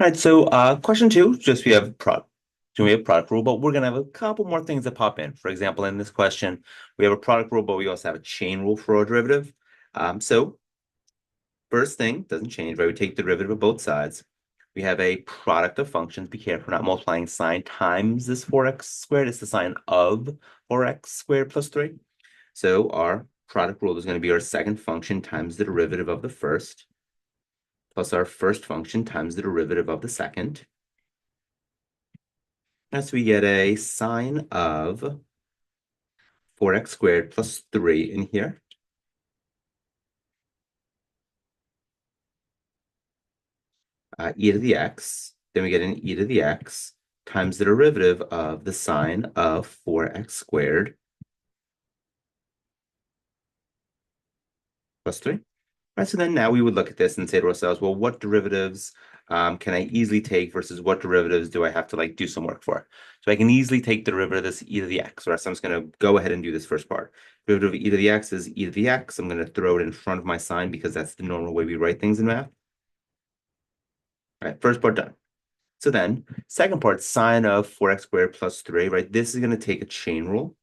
All right, so question two, just we have product rule, but we're gonna have a couple more things that pop in. For example, in this question, we have a product rule, but we also have a chain rule for our derivative. So first thing doesn't change, right? We take the derivative of both sides. We have a product of functions. Be careful, not multiplying sine times this 4x squared. It's the sine of 4x squared plus 3. So our product rule is going to be our second function times the derivative of the first, plus our first function times the derivative of the second. So we get a sine of 4x squared plus 3 in here. E to the x. Then we get an e to the x times the derivative of the sine of 4x squared plus 3. All right, so then now we would look at this and say to ourselves, well, what derivatives can I easily take versus what derivatives do I have to do some work for? So I can easily take the derivative of this e to the x, right? So I'm just going to go ahead and do this first part. Derivative of e to the x is e to the x. I'm going to throw it in front of my sign because that's the normal way we write things in math. All right, first part done. So then, second part, sine of 4x squared plus 3, right? This is going to take a chain rule.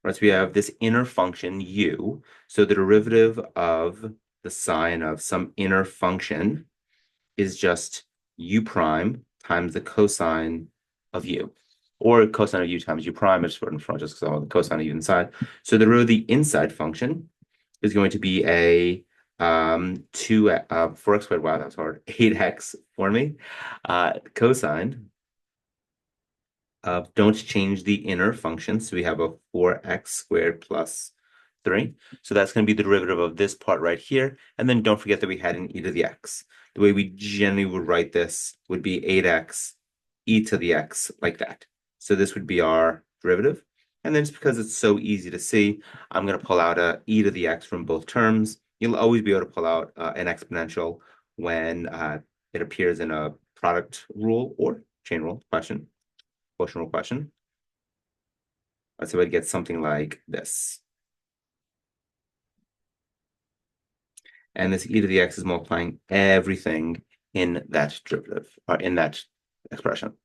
Right, so we have this inner function u. So the derivative of the sine of some inner function is just u prime times the cosine of u. Or cosine of u times u prime. I just put it in front just because I want the cosine of u inside. So the root of the inside function is going to be a 4x squared. Wow, that's hard. 8x for me. Cosine don't change the inner function. So we have a 4x squared plus 3. So that's going to be the derivative of this part right here. And then don't forget that we had an e to the x. The way we generally would write this would be 8x e to the x like that. So this would be our derivative. And then just because it's so easy to see, I'm going to pull out a e to the x from both terms. You'll always be able to pull out an exponential when it appears in a product rule or chain rule question. Quotient rule question. So I'd get something like this. And this e to the x is multiplying everything in that derivative, or in that expression.